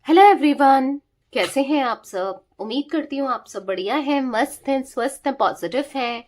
Hello everyone. कैसे हैं आप सब? उम्मीद करती हूँ आप सब बढ़िया हैं, मस्त हैं, स्वस्थ हैं, पॉजिटिव हैं।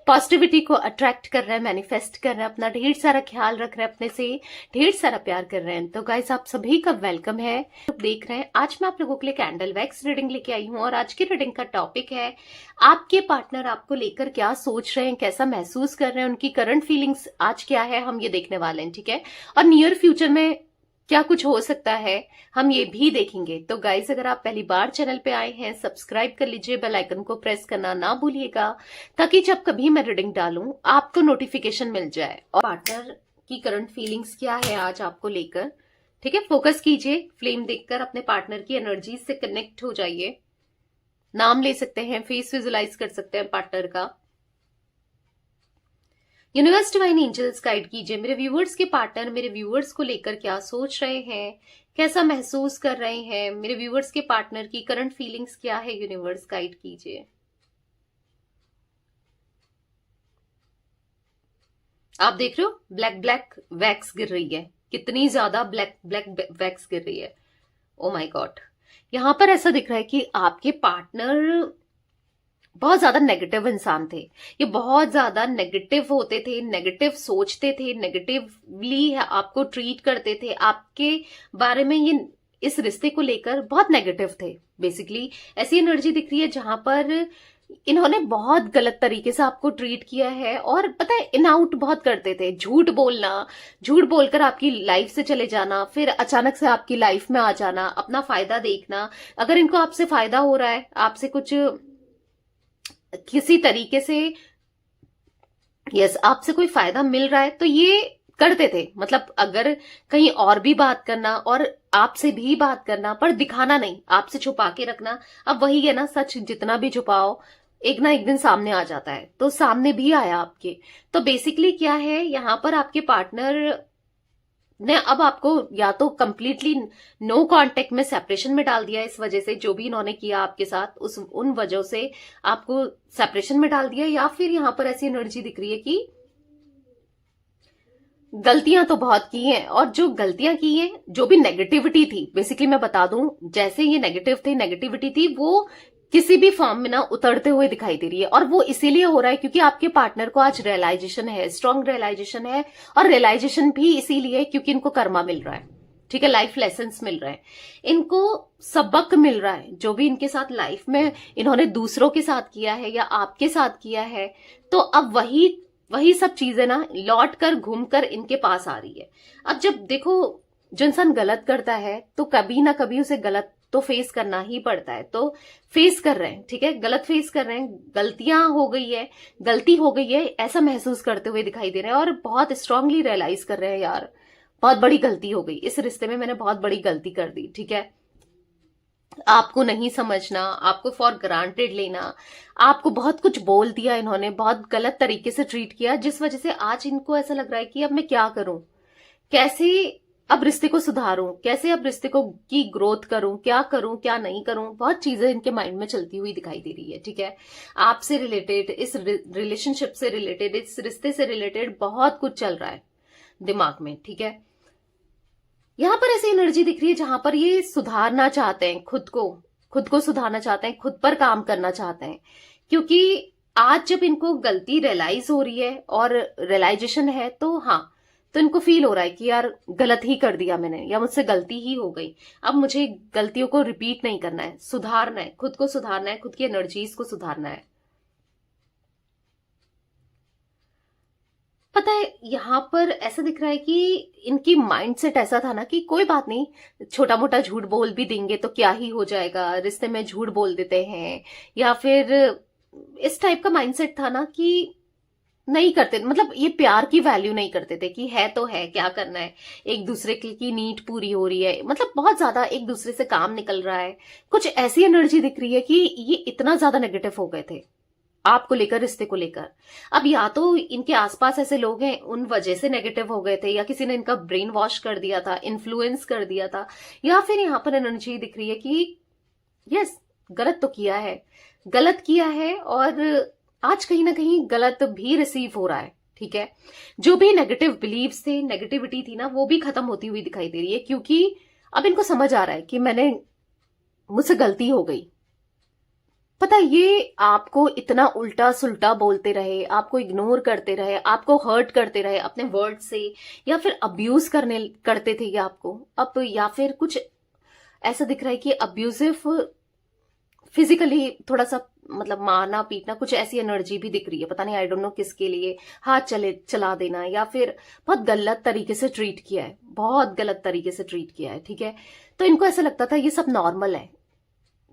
पॉजिटिविटी को अट्रैक्ट कर रहे हैं, मैनिफेस्ट कर रहे हैं, अपना ढेर सारा ख्याल रख रहे हैं, अपने से ढेर सारा प्यार कर रहे हैं। तो गाइस, आप सभी का वेलकम है। तो देख रहे हैं, आज मैं आप लोगों के लिए कैंडल वैक्स रीडिंग लेके आई हूँ और आज की रीडिंग का टॉपिक है आपके पार्टनर आपको लेकर क्या सोच रहे हैं, कैसा महसूस कर रहे हैं, उनकी करंट फीलिंग्स आज क्या है, हम ये देखने वाले हैं। ठीक है, और नियर फ्यूचर में क्या कुछ हो सकता है हम ये भी देखेंगे। तो गाइज, अगर आप पहली बार चैनल पे आए हैं, सब्सक्राइब कर लीजिए, बेल आइकन को प्रेस करना ना भूलिएगा, ताकि जब कभी मैं रीडिंग डालूं आपको नोटिफिकेशन मिल जाए। और पार्टनर की करंट फीलिंग्स क्या है आज आपको लेकर। ठीक है, फोकस कीजिए, फ्लेम देखकर अपने पार्टनर की एनर्जी से कनेक्ट हो जाइए। नाम ले सकते हैं, फेस विजुलाइज कर सकते हैं पार्टनर का। यूनिवर्स डिवाइन एंजल्स गाइड कीजिए मेरे व्यूवर्स के पार्टनर मेरे व्यूवर्स को लेकर क्या सोच रहे हैं, कैसा महसूस कर रहे हैं। मेरे व्यूवर्स के पार्टनर की करंट फीलिंग्स क्या है, यूनिवर्स गाइड कीजिए। आप देख रहे हो ब्लैक ब्लैक वैक्स गिर रही है, कितनी ज्यादा ब्लैक ब्लैक वैक्स गिर रही है। ओ माय गॉड, यहां पर ऐसा दिख रहा है कि आपके पार्टनर बहुत ज्यादा नेगेटिव इंसान थे। ये बहुत ज्यादा नेगेटिव होते थे, नेगेटिव सोचते थे, नेगेटिवली आपको ट्रीट करते थे। आपके बारे में ये इस रिश्ते को लेकर बहुत नेगेटिव थे। बेसिकली ऐसी एनर्जी दिख रही है जहां पर इन्होंने बहुत गलत तरीके से आपको ट्रीट किया है। और पता है, इन आउट बहुत करते थे, झूठ बोलना, झूठ बोलकर आपकी लाइफ से चले जाना, फिर अचानक से आपकी लाइफ में आ जाना, अपना फायदा देखना। अगर इनको आपसे फायदा हो रहा है, आपसे कुछ किसी तरीके से आपसे कोई फायदा मिल रहा है, तो ये करते थे। मतलब अगर कहीं और भी बात करना और आपसे भी बात करना, पर दिखाना नहीं, आपसे छुपा के रखना। अब वही है ना, सच जितना भी छुपाओ एक ना एक दिन सामने आ जाता है। तो सामने भी आया आपके। तो बेसिकली क्या है, यहां पर आपके पार्टनर ने अब आपको या तो कंप्लीटली नो कांटेक्ट में, सेपरेशन में डाल दिया। इस वजह से जो भी इन्होंने किया आपके साथ, उन वजह से आपको सेपरेशन में डाल दिया। या फिर यहां पर ऐसी एनर्जी दिख रही है कि गलतियां तो बहुत की हैं, और जो गलतियां की हैं, जो भी नेगेटिविटी थी, बेसिकली मैं बता दूं, जैसे ये नेगेटिव थे, नेगेटिविटी थी, वो किसी भी फॉर्म में ना उतरते हुए दिखाई दे रही है। और वो इसीलिए हो रहा है क्योंकि आपके पार्टनर को आज रियलाइजेशन है, स्ट्रांग रियलाइजेशन है। और रियलाइजेशन भी इसीलिए क्योंकि इनको कर्मा मिल रहा है। ठीक है, लाइफ लेसन्स मिल रहे हैं, इनको सबक मिल रहा है। जो भी इनके साथ लाइफ में इन्होंने दूसरों के साथ किया है या आपके साथ किया है, तो अब वही वही सब चीजें ना लौट कर घूमकर इनके पास आ रही है। अब जब देखो, जो इंसान गलत करता है तो कभी ना कभी उसे गलत तो फेस करना ही पड़ता है। तो फेस कर रहे हैं, ठीक है, गलत फेस कर रहे हैं, गलतियां हो गई है, गलती हो गई है, ऐसा महसूस करते हुए दिखाई दे रहे हैं। और बहुत स्ट्रांगली रियलाइज कर रहे हैं, यार बहुत बड़ी गलती हो गई इस रिश्ते में, मैंने बहुत बड़ी गलती कर दी। ठीक है, आपको नहीं समझना, आपको फॉर ग्रांटेड लेना, आपको बहुत कुछ बोल दिया इन्होंने, बहुत गलत तरीके से ट्रीट किया, जिस वजह से आज इनको ऐसा लग रहा है कि अब मैं क्या करूं, कैसे अब रिश्ते को सुधारूं, कैसे अब रिश्ते को की ग्रोथ करूं, क्या करूं क्या नहीं करूं। बहुत चीजें इनके माइंड में चलती हुई दिखाई दे रही है। ठीक है, आपसे रिलेटेड, इस रिलेशनशिप से रिलेटेड, इस रिश्ते से रिलेटेड बहुत कुछ चल रहा है दिमाग में। ठीक है, यहां पर ऐसी एनर्जी दिख रही है जहां पर ये सुधारना चाहते हैं, खुद को सुधारना चाहते हैं, खुद पर काम करना चाहते हैं। क्योंकि आज जब इनको गलती रियलाइज हो रही है और रियलाइजेशन है, तो हाँ, तो इनको फील हो रहा है कि यार गलत ही कर दिया मैंने, या मुझसे गलती ही हो गई। अब मुझे गलतियों को रिपीट नहीं करना है, सुधारना है, खुद को सुधारना है, खुद की एनर्जीज को सुधारना है। पता है, यहां पर ऐसा दिख रहा है कि इनकी माइंडसेट ऐसा था ना कि कोई बात नहीं, छोटा मोटा झूठ बोल भी देंगे तो क्या ही हो जाएगा, रिश्ते में झूठ बोल देते हैं, या फिर इस टाइप का माइंडसेट था ना कि नहीं करते। मतलब ये प्यार की वैल्यू नहीं करते थे कि है तो है, क्या करना है, एक दूसरे की नीड पूरी हो रही है, मतलब बहुत ज्यादा एक दूसरे से काम निकल रहा है। कुछ ऐसी एनर्जी दिख रही है कि ये इतना ज्यादा नेगेटिव हो गए थे आपको लेकर, रिश्ते को लेकर। अब या तो इनके आसपास ऐसे लोग हैं, उन वजह से नेगेटिव हो गए थे, या किसी ने इनका ब्रेन वॉश कर दिया था, इन्फ्लुएंस कर दिया था, या फिर यहां पर एनर्जी दिख रही है कि यस, गलत तो किया है, गलत किया है, और आज कहीं ना कहीं गलत भी रिसीव हो रहा है। ठीक है, जो भी नेगेटिव बिलीव्स थे, नेगेटिविटी थी ना, वो भी खत्म होती हुई दिखाई दे रही है। क्योंकि अब इनको समझ आ रहा है कि मुझसे गलती हो गई। पता है, ये आपको इतना उल्टा सुल्टा बोलते रहे, आपको इग्नोर करते रहे, आपको हर्ट करते रहे अपने वर्ड से, या फिर अब्यूज करते थे ये आपको अब, या फिर कुछ ऐसा दिख रहा है कि अब्यूजिव फिजिकली थोड़ा सा, मतलब मारना पीटना, कुछ ऐसी एनर्जी भी दिख रही है। पता नहीं, आई डोंट नो किसके लिए। हाथ चला देना, या फिर बहुत गलत तरीके से ट्रीट किया है, बहुत गलत तरीके से ट्रीट किया है, ठीक है। तो इनको ऐसा लगता था ये सब नॉर्मल है,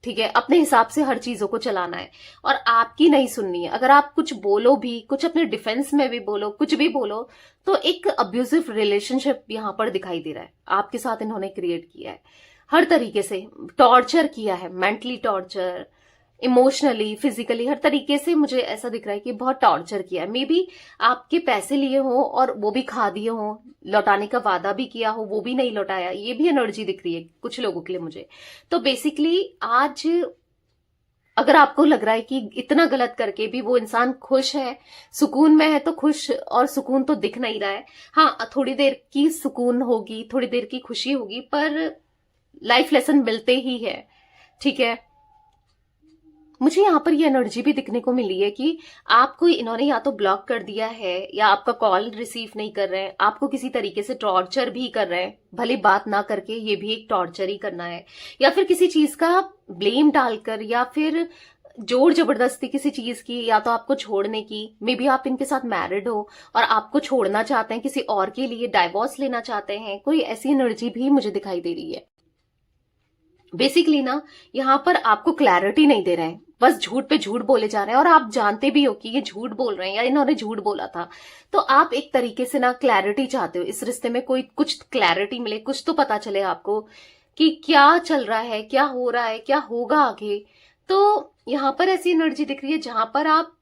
ठीक है, अपने हिसाब से हर चीजों को चलाना है और आपकी नहीं सुननी है। अगर आप कुछ बोलो भी, कुछ अपने डिफेंस में भी बोलो, कुछ भी बोलो, तो एक अब्यूजिव रिलेशनशिप यहां पर दिखाई दे रहा है आपके साथ। इन्होंने क्रिएट किया है, हर तरीके से टॉर्चर किया है, मेंटली टॉर्चर, इमोशनली, फिजिकली, हर तरीके से मुझे ऐसा दिख रहा है कि बहुत टॉर्चर किया है। मे बी आपके पैसे लिए हो और वो भी खा दिए हो, लौटाने का वादा भी किया हो, वो भी नहीं लौटाया, ये भी एनर्जी दिख रही है कुछ लोगों के लिए मुझे। तो बेसिकली आज अगर आपको लग रहा है कि इतना गलत करके भी वो इंसान खुश है, सुकून में है, तो खुश और सुकून तो दिख नहीं रहा है। हाँ, थोड़ी देर की सुकून होगी, थोड़ी देर की खुशी होगी, पर लाइफ लेसन मिलते ही है, ठीक है। मुझे यहाँ पर ये एनर्जी भी दिखने को मिली है कि आपको इन्होंने या तो ब्लॉक कर दिया है, या आपका कॉल रिसीव नहीं कर रहे हैं, आपको किसी तरीके से टॉर्चर भी कर रहे हैं, भले बात ना करके, ये भी एक टॉर्चर ही करना है, या फिर किसी चीज का ब्लेम डालकर, या फिर जोर जबरदस्ती किसी चीज की, या तो आपको छोड़ने की। मे बी आप इनके साथ मैरिड हो और आपको छोड़ना चाहते हैं, किसी और के लिए डाइवोर्स लेना चाहते हैं, कोई ऐसी एनर्जी भी मुझे दिखाई दे रही है। बेसिकली ना, यहां पर आपको क्लैरिटी नहीं दे रहे हैं, बस झूठ पे झूठ बोले जा रहे हैं, और आप जानते भी हो कि ये झूठ बोल रहे हैं या इन्होंने झूठ बोला था। तो आप एक तरीके से ना क्लैरिटी चाहते हो, इस रिश्ते में कोई कुछ क्लैरिटी मिले, कुछ तो पता चले आपको कि क्या चल रहा है, क्या हो रहा है, क्या होगा आगे। तो यहां पर ऐसी एनर्जी दिख रही है जहां पर आप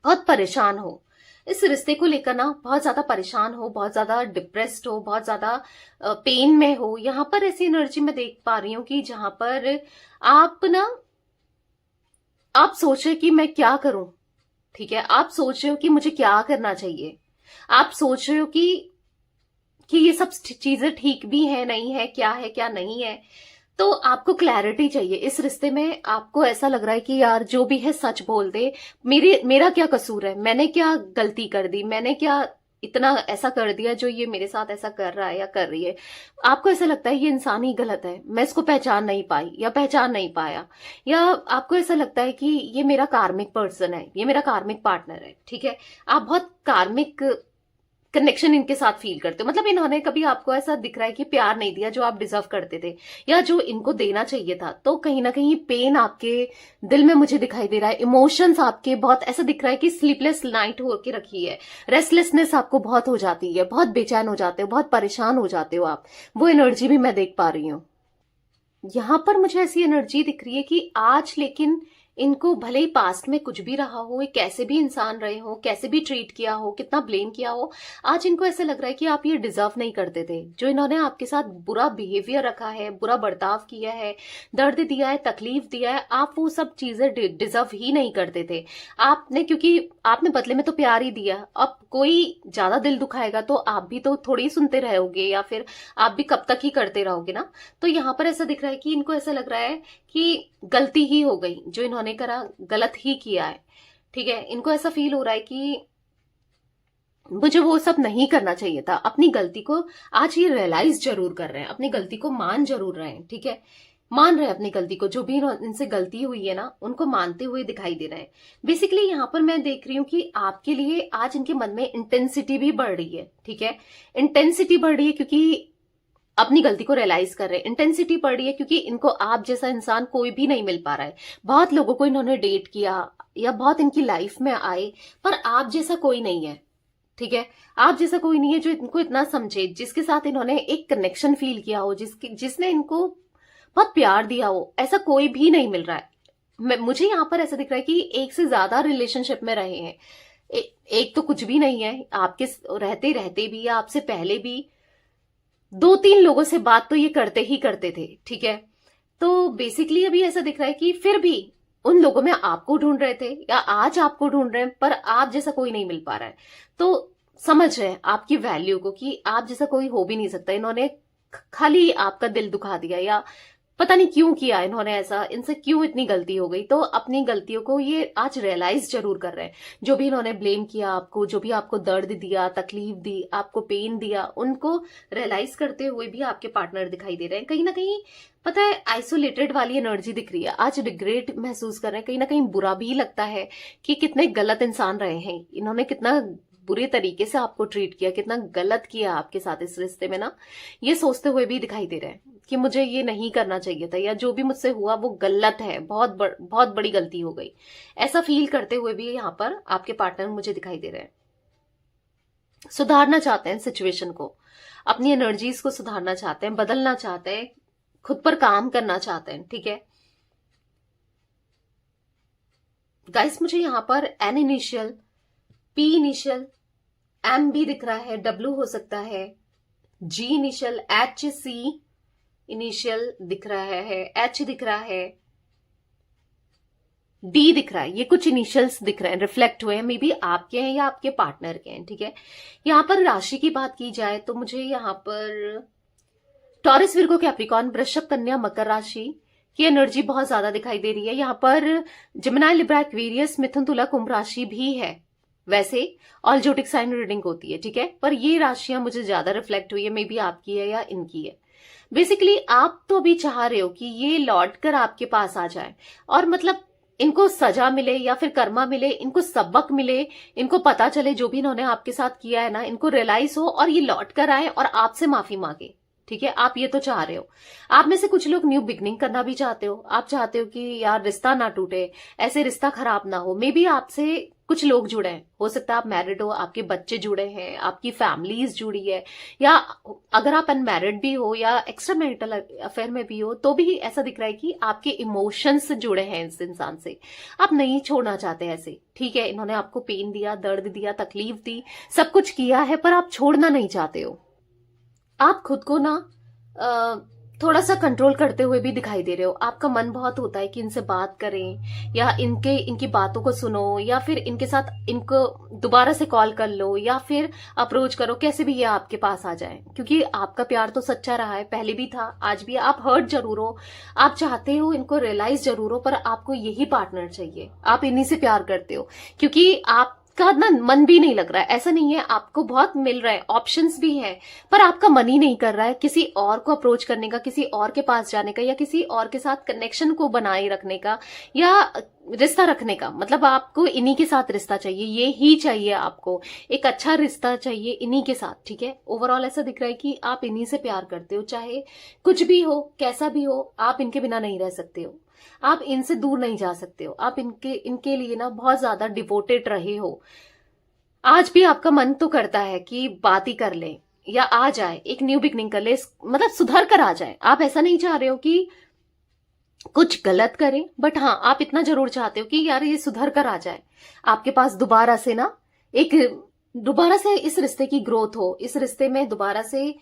बहुत परेशान हो, इस रिश्ते को लेकर ना बहुत ज्यादा परेशान हो, बहुत ज्यादा डिप्रेस्ड हो, बहुत ज्यादा पेन में हो। यहां पर ऐसी एनर्जी मैं देख पा रही हूं कि जहां पर आप सोच रहे कि मैं क्या करूं, ठीक है, आप सोच रहे हो कि मुझे क्या करना चाहिए, आप सोच रहे हो कि ये सब चीजें ठीक भी है, नहीं है, क्या नहीं है। तो आपको क्लैरिटी चाहिए इस रिश्ते में। आपको ऐसा लग रहा है कि यार जो भी है सच बोल दे, मेरा क्या कसूर है, मैंने क्या गलती कर दी, मैंने क्या इतना ऐसा कर दिया जो ये मेरे साथ ऐसा कर रहा है या कर रही है। आपको ऐसा लगता है ये इंसान ही गलत है, मैं इसको पहचान नहीं पाई या पहचान नहीं पाया, या आपको ऐसा लगता है कि ये मेरा कार्मिक पर्सन है, ये मेरा कार्मिक पार्टनर है, ठीक है। आप बहुत कार्मिक कनेक्शन इनके साथ फील करते हो, मतलब इन्होंने कभी आपको ऐसा दिख रहा है कि प्यार नहीं दिया जो आप डिजर्व करते थे, या जो इनको देना चाहिए था। तो कहीं ना कहीं पेन आपके दिल में मुझे दिखाई दे रहा है, इमोशंस आपके बहुत ऐसा दिख रहा है कि स्लीपलेस नाइट होके रखी है, रेस्टलेसनेस आपको बहुत हो जाती है, बहुत बेचैन हो जाते हो, बहुत परेशान हो जाते हो आप। वो एनर्जी भी मैं देख पा रही हूँ। यहां पर मुझे ऐसी एनर्जी दिख रही है कि आज लेकिन इनको भले ही पास्ट में कुछ भी रहा हो, कैसे भी इंसान रहे हो, कैसे भी ट्रीट किया हो, कितना ब्लेम किया हो, आज इनको ऐसा लग रहा है कि आप ये डिजर्व नहीं करते थे। जो इन्होंने आपके साथ बुरा बिहेवियर रखा है, बुरा बर्ताव किया है, दर्द दिया है, तकलीफ दिया है, आप वो सब चीजें डिजर्व ही नहीं करते थे आपने, क्योंकि आपने बदले में तो प्यार ही दिया। अब कोई ज्यादा दिल दुखाएगा तो आप भी तो थोड़ी सुनते रहोगे, या फिर आप भी कब तक ही करते रहोगे ना। तो यहां पर ऐसा दिख रहा है कि इनको ऐसा लग रहा है कि गलती ही हो गई, जो इन्होंने करा गलत ही किया है, ठीक है। इनको ऐसा फील हो रहा है कि मुझे वो सब नहीं करना चाहिए था, अपनी गलती को आज ये रियलाइज जरूर कर रहे हैं, अपनी गलती को मान जरूर रहे हैं, ठीक है, मान रहे हैं अपनी गलती को, जो भी इनसे गलती हुई है ना उनको मानते हुए दिखाई दे रहे हैं। बेसिकली यहां पर मैं देख रही हूं कि आपके लिए आज इनके मन में इंटेंसिटी भी बढ़ रही है, ठीक है। इंटेंसिटी बढ़ रही है क्योंकि अपनी गलती को रियलाइज कर रहे हैं, इंटेंसिटी बढ़ रही है क्योंकि इनको आप जैसा इंसान कोई भी नहीं मिल पा रहा है। बहुत लोगों को इन्होंने डेट किया या बहुत इनकी लाइफ में आए, पर आप जैसा कोई नहीं है, ठीक है। आप जैसा कोई नहीं है जो इनको इतना समझे, जिसके साथ इन्होंने एक कनेक्शन फील किया हो, जिसने इनको बहुत प्यार दिया हो, ऐसा कोई भी नहीं मिल रहा है। मुझे यहां पर ऐसा दिख रहा है कि एक से ज्यादा रिलेशनशिप में रहे हैं, एक तो कुछ भी नहीं है, आपके रहते रहते भी या आपसे पहले भी 2-3 लोगों से बात तो ये करते ही करते थे, ठीक है। तो बेसिकली अभी ऐसा दिख रहा है कि फिर भी उन लोगों में आपको ढूंढ रहे थे या आज आपको ढूंढ रहे हैं, पर आप जैसा कोई नहीं मिल पा रहा है। तो समझ रहे हैं आपकी वैल्यू को कि आप जैसा कोई हो भी नहीं सकता। इन्होंने खाली आपका दिल दुखा दिया, या पता नहीं क्यों किया इन्होंने ऐसा, इनसे क्यों इतनी गलती हो गई। तो अपनी गलतियों को ये आज रियलाइज जरूर कर रहे हैं। जो भी इन्होंने ब्लेम किया आपको, जो भी आपको दर्द दिया, तकलीफ दी, आपको पेन दिया, उनको रियलाइज करते हुए भी आपके पार्टनर दिखाई दे रहे हैं। कहीं ना कहीं पता है आइसोलेटेड वाली एनर्जी दिख रही है। आज रिग्रेट महसूस कर रहे हैं, कहीं ना कहीं बुरा भी लगता है कि कितने गलत इंसान रहे हैं इन्होंने, कितना बुरे तरीके से आपको ट्रीट किया, कितना गलत किया आपके साथ इस रिश्ते में ना। ये सोचते हुए भी दिखाई दे रहे हैं कि मुझे ये नहीं करना चाहिए था, या जो भी मुझसे हुआ वो गलत है, बहुत बड़ी गलती हो गई। ऐसा फील करते हुए भी यहाँ पर आपके पार्टनर मुझे दिखाई दे रहे हैं। सुधारना चाहते हैं सिचुएशन को, अपनी एनर्जीज को सुधारना चाहते हैं, बदलना चाहते हैं, खुद पर काम करना चाहते हैं। ठीक है गाइस, मुझे यहाँ पर N initial, P initial, M भी दिख रहा है, डब्ल्यू हो सकता है, G initial, H, C initial दिख रहा है, एच दिख रहा है, डी दिख रहा है। ये कुछ इनिशियल्स दिख रहे हैं, रिफ्लेक्ट हुए हैं, मे बी आपके हैं या आपके पार्टनर के हैं। ठीक है, यहाँ पर राशि की बात की जाए तो मुझे यहाँ पर टॉरस, विर्गो, कैप्रिकॉर्न, वृश्चिक, कन्या, मकर राशि की एनर्जी बहुत ज्यादा दिखाई दे रही है। यहाँ पर जेमिनी, लिब्रा, एक्वेरियस, मिथुन, तुला, कुंभ राशि भी है। वैसे ऑल ज्योतिक साइन रीडिंग होती है, ठीक है, पर ये राशियां मुझे ज्यादा रिफ्लेक्ट हुई है, मे बी आपकी है या इनकी है। बेसिकली आप तो अभी चाह रहे हो कि ये लौट कर आपके पास आ जाए, और मतलब इनको सजा मिले या फिर कर्मा मिले, इनको सबक मिले, इनको पता चले जो भी इन्होंने आपके साथ किया है ना, इनको रियलाइज हो और ये लौट कर आए और आपसे माफी मांगे। ठीक है, आप ये तो चाह रहे हो। आप में से कुछ लोग न्यू बिगनिंग करना भी चाहते हो। आप चाहते हो कि यार रिश्ता ना टूटे, ऐसे रिश्ता खराब ना हो। मे बी आपसे कुछ लोग जुड़े हैं, हो सकता है आप मैरिड हो, आपके बच्चे जुड़े हैं, आपकी फैमिलीज जुड़ी है, या अगर आप अनमैरिड भी हो या एक्स्ट्रा मैरिटल अफेयर में भी हो तो भी ऐसा दिख रहा है कि आपके इमोशंस जुड़े हैं इस इंसान से। आप नहीं छोड़ना चाहते ऐसे। ठीक है, इन्होंने आपको पेन दिया, दर्द दिया, तकलीफ दी, सब कुछ किया है, पर आप छोड़ना नहीं चाहते हो। आप खुद को ना थोड़ा सा कंट्रोल करते हुए भी दिखाई दे रहे हो। आपका मन बहुत होता है कि इनसे बात करें, या इनकी बातों को सुनो, या फिर इनके साथ इनको दोबारा से कॉल कर लो, या फिर अप्रोच करो, कैसे भी ये आपके पास आ जाए, क्योंकि आपका प्यार तो सच्चा रहा है, पहले भी था, आज भी। आप हर्ट जरूर हो, आप चाहते हो इनको रियलाइज जरूर हो, पर आपको यही पार्टनर चाहिए। आप इन्हीं से प्यार करते हो, क्योंकि आप का ना मन भी नहीं लग रहा है। ऐसा नहीं है, आपको बहुत मिल रहा है, ऑप्शंस भी हैं, पर आपका मन ही नहीं कर रहा है किसी और को अप्रोच करने का, किसी और के पास जाने का, या किसी और के साथ कनेक्शन को बनाए रखने का, या रिश्ता रखने का। मतलब आपको इन्हीं के साथ रिश्ता चाहिए, ये ही चाहिए आपको, एक अच्छा रिश्ता चाहिए इन्हीं के साथ। ठीक है, ओवरऑल ऐसा दिख रहा है कि आप इन्हीं से प्यार करते हो, चाहे कुछ भी हो, कैसा भी हो, आप इनके बिना नहीं रह सकते हो, आप इनसे दूर नहीं जा सकते हो। आप इनके लिए ना बहुत ज्यादा डिवोटेड रहे हो। आज भी आपका मन तो करता है कि बात ही कर ले, या आ जाए, एक न्यू बिगनिंग कर ले, मतलब सुधर कर आ जाए। आप ऐसा नहीं चाह रहे हो कि कुछ गलत करें, बट हाँ आप इतना जरूर चाहते हो कि यार ये सुधर कर आ जाए, आपके पास दोबारा से ना, दोबारा से इस रिश्ते की ग्रोथ हो, इस रिश्ते में दोबारा से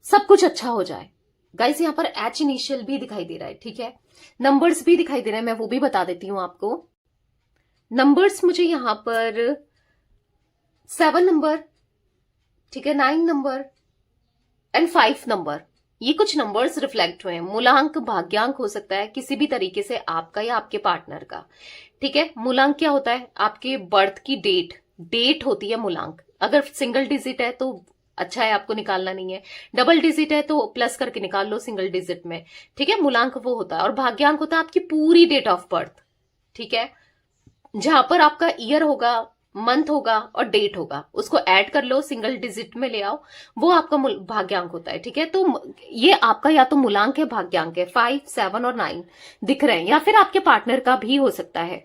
सब कुछ अच्छा हो जाए। गाइस, यहाँ पर एच इनिशियल भी दिखाई दे रहा है। ठीक है, नंबर्स भी दिखाई दे रहे हैं, मैं वो भी बता देती हूँ आपको। नंबर्स मुझे यहाँ पर 7 नंबर, ठीक है, 9 नंबर एंड 5 नंबर, ये कुछ नंबर्स रिफ्लेक्ट हुए हैं। मूलांक, भाग्यांक हो सकता है किसी भी तरीके से आपका या आपके पार्टनर का। ठीक है, मूलांक क्या होता है? आपके बर्थ की डेट होती है मूलांक। अगर सिंगल डिजिट है तो अच्छा है, आपको निकालना नहीं है। डबल डिजिट है तो प्लस करके निकाल लो सिंगल डिजिट में। ठीक है, मूलांक वो होता है। और भाग्यांक होता है आपकी पूरी डेट ऑफ बर्थ। ठीक है, जहां पर आपका ईयर होगा, मंथ होगा और डेट होगा, उसको ऐड कर लो, सिंगल डिजिट में ले आओ, वो आपका भाग्यांक होता है। ठीक है, तो ये आपका या तो मूलांक है, भाग्यांक है। 5, 7 और 9 दिख रहे हैं, या फिर आपके पार्टनर का भी हो सकता है।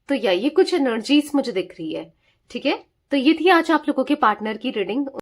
तो ये कुछ एनर्जीज मुझे दिख रही है। ठीक है, तो ये थी आज आप लोगों के पार्टनर की रीडिंग।